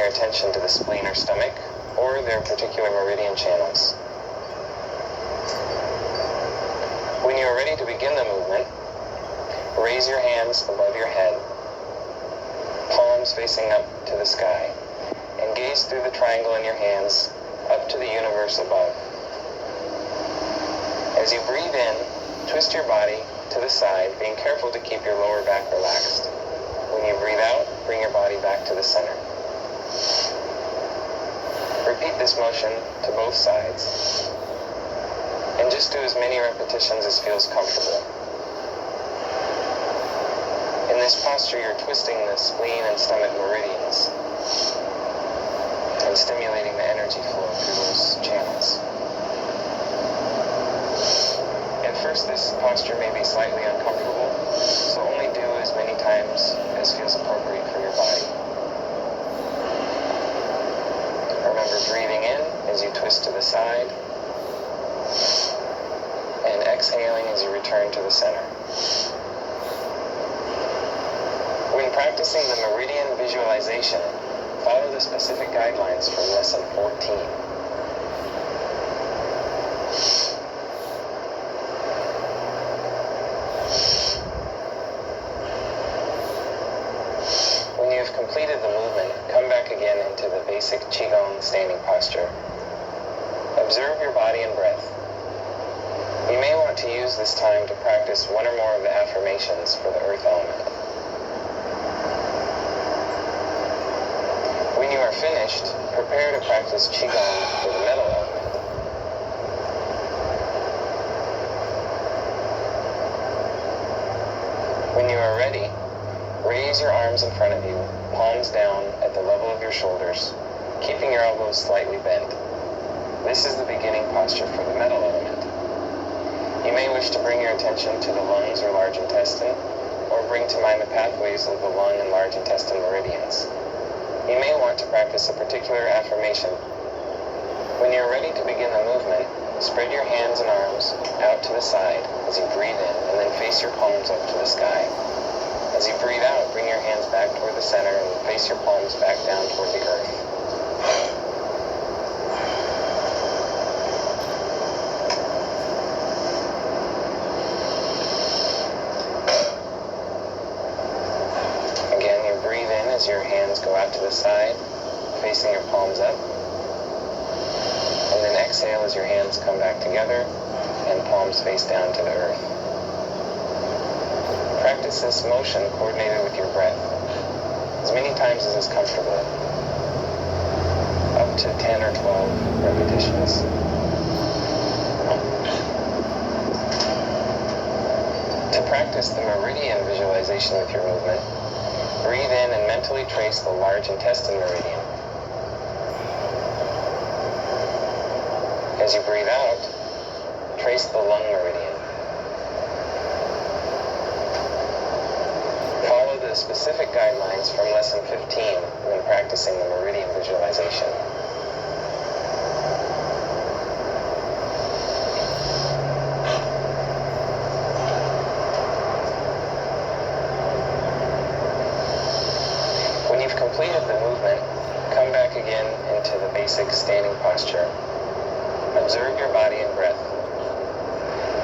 your attention to the spleen or stomach, or their particular meridian channels. When you are ready to begin the movement, raise your hands above your head, palms facing up to the sky, and gaze through the triangle in your hands up to the universe above. As you breathe in, twist your body to the side, being careful to keep your lower back relaxed. When you breathe out, bring your body back to the center. Repeat this motion to both sides, and just do as many repetitions as feels comfortable. In this posture, you're twisting the spleen and stomach meridians and stimulating the energy flow through those channels. At first, this posture may be slightly uncomfortable, so only do as many times as feels appropriate for your body. Remember breathing in as you twist to the side, and exhaling as you return to the center. When practicing the meridian visualization, follow the specific guidelines from lesson 14. When you have completed the movement, come back again into the basic Qigong standing posture. Observe your body and breath. You may want to use this time to practice one or more of the affirmations for the earth element. When you are finished, prepare to practice Qigong for the metal element. When you are ready, raise your arms in front of you, palms down at the level of your shoulders, keeping your elbows slightly bent. This is the beginning posture for the metal element. You may wish to bring your attention to the lungs or large intestine, or bring to mind the pathways of the lung and large intestine meridians. You may want to practice a particular affirmation. When you're ready to begin the movement, spread your hands and arms out to the side as you breathe in, and then face your palms up to the sky. As you breathe out, bring your hands back toward the center and face your palms back down toward the earth. Again, you breathe in as your hands go out to the side, facing your palms up. And then exhale as your hands come back together and palms face down to the earth. Practice this motion coordinated with your breath as many times as is comfortable, up to 10 or 12 repetitions. To practice the meridian visualization with your movement, breathe in and mentally trace the large intestine meridian. As you breathe out, trace the lung meridian. Follow the specific guidelines from lesson 15 when practicing the meridian visualization. When you've completed the movement, come back again into the basic standing posture. Observe your body and breath.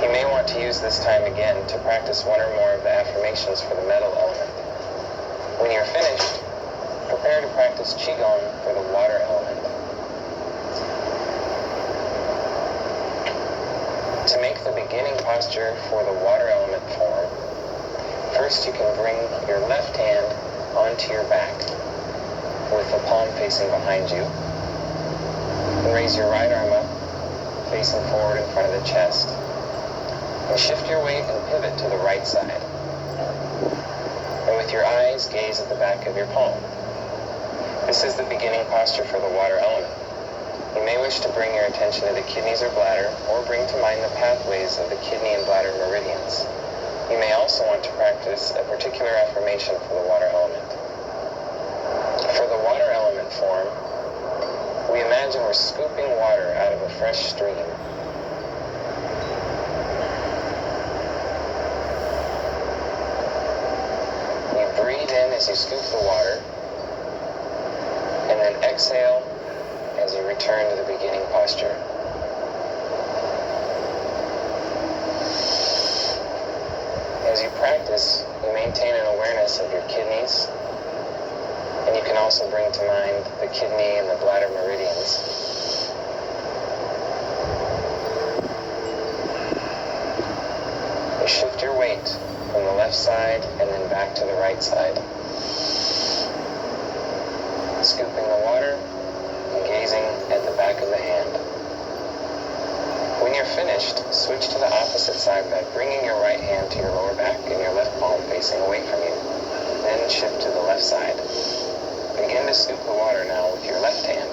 You may want to use this time again to practice one or more of the affirmations for the metal element. When you're finished, prepare to practice Qigong for the water element. To make the beginning posture for the water element form, first you can bring your left hand onto your back with the palm facing behind you, and raise your right arm up, facing forward in front of the chest. And shift your weight and pivot to the right side. And with your eyes, gaze at the back of your palm. This is the beginning posture for the water element. You may wish to bring your attention to the kidneys or bladder, or bring to mind the pathways of the kidney and bladder meridians. You may also want to practice a particular affirmation for the water element. For the water element form, we imagine we're scooping water out of a fresh stream. You breathe in as you scoop the water, and then exhale as you return to the beginning posture. As you practice, you maintain an awareness of your kidneys, and you can also bring to mind the kidney and the bladder meridians. You shift your weight from the left side and then back to the right side. Scooping the water and gazing at the back of the hand. When you're finished, switch to the opposite side by bringing your right hand to your lower back and your left palm facing away from you. Then shift to the left side. Begin to scoop the water now with your left hand.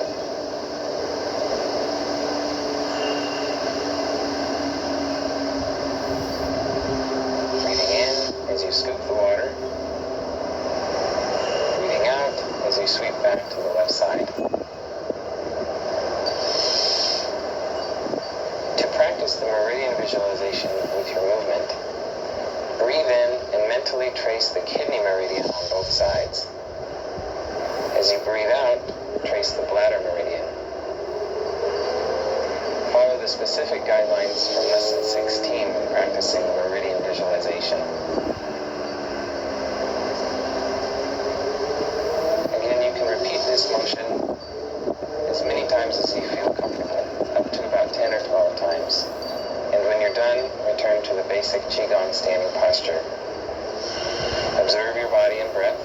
Breathing in as you scoop the water. Breathing out as you sweep back to the left side. To practice the meridian visualization with your movement, breathe in and mentally trace the kidney meridian on both sides. As you breathe out, trace the bladder meridian. Follow the specific guidelines from Lesson 16 when practicing meridian visualization. Again, you can repeat this motion as many times as you feel comfortable, up to about 10 or 12 times. And when you're done, return to the basic Qigong standing posture. Observe your body and breath.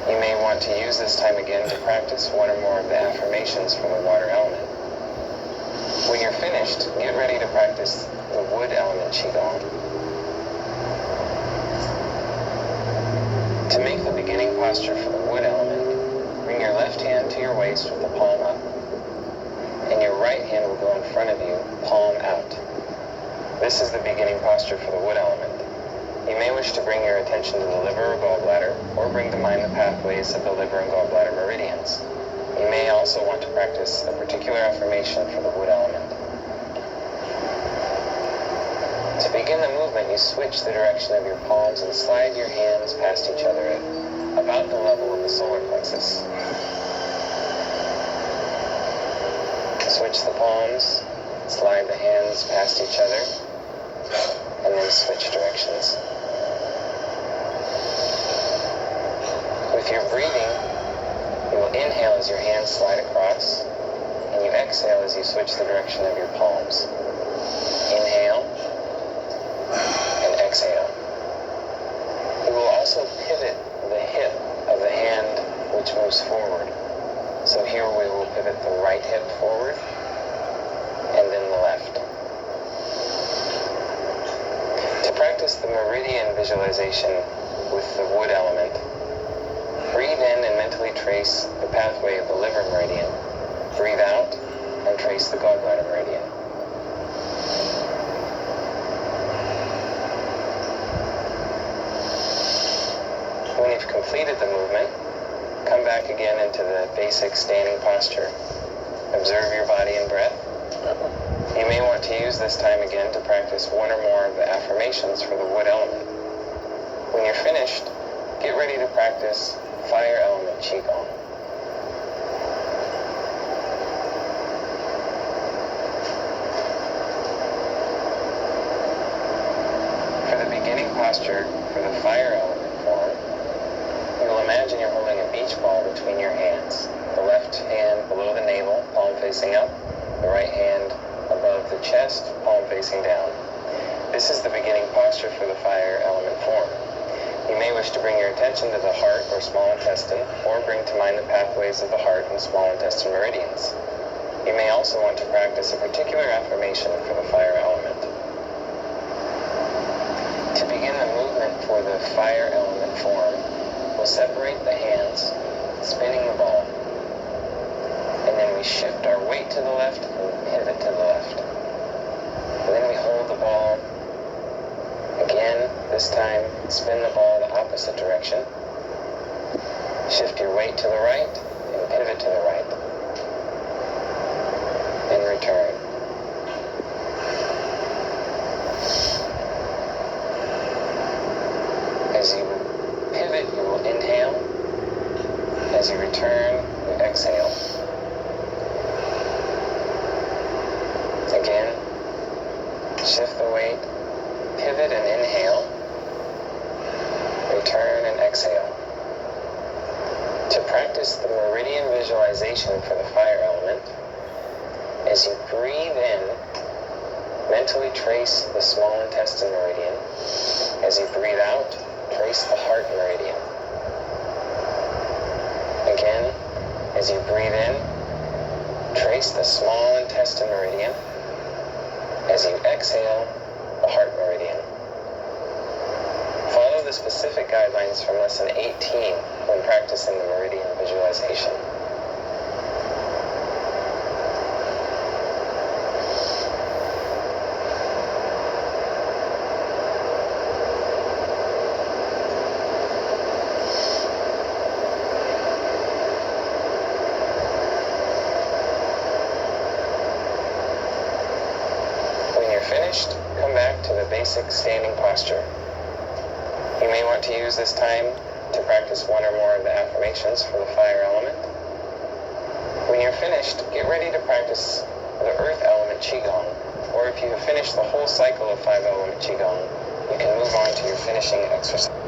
You may want to use this time again to practice one or more of the affirmations from the water element. When you're finished, get ready to practice the wood element Qigong. To make the beginning posture for the wood element, bring your left hand to your waist with the palm up, and your right hand will go in front of you, palm out. This is the beginning posture for the wood element. You may wish to bring your attention to the liver or gallbladder, or bring to mind the pathways of the liver and gallbladder meridians. You may also want to practice a particular affirmation for the wood element. To begin the movement, you switch the direction of your palms and slide your hands past each other at about the level of the solar plexus. Switch the palms, slide the hands past each other, and then switch directions. With your breathing, you will inhale as your hands slide across, and you exhale as you switch the direction of your palms. Inhale, and exhale. You will also pivot the hip of the hand which moves forward. So here we will pivot the right hip forward, and then the left. To practice the meridian visualization with the wood element, breathe in and mentally trace the pathway of the liver meridian. Breathe out and trace the gallbladder meridian. When you've completed the movement, come back again into the basic standing posture. Observe your body and breath. You may want to use this time again to practice one or more of the affirmations for the wood element. When you're finished, get ready to practice fire element Qigong. For the beginning posture for the fire element form, you will imagine you're holding a beach ball between your hands. The left hand below the navel, palm facing up. The right hand above the chest, palm facing down. This is the beginning posture for the fire element form. You may wish to bring your attention to the heart or small intestine, or bring to mind the pathways of the heart and small intestine meridians. You may also want to practice a particular affirmation for the fire element. To begin the movement for the fire element form, we'll separate the hands, spinning the ball. And then we shift our weight to the left and pivot to the left. And then we hold the ball. Again, this time, spin the ball the opposite direction. Shift your weight to the right and pivot to the right. And return. As you pivot, you will inhale. As you return, you exhale. meridian visualization for the fire element. As you breathe in, mentally trace the small intestine meridian. As you breathe out, trace the heart meridian. Again, as you breathe in, trace the small intestine meridian. As you exhale, the heart meridian. Follow the specific guidelines from lesson 18 when practicing the meridian visualization. Finished, come back to the basic standing posture. You may want to use this time to practice one or more of the affirmations for the fire element. When you're finished, get ready to practice the earth element Qigong, or if you have finished the whole cycle of 5 element Qigong, you can move on to your finishing exercise.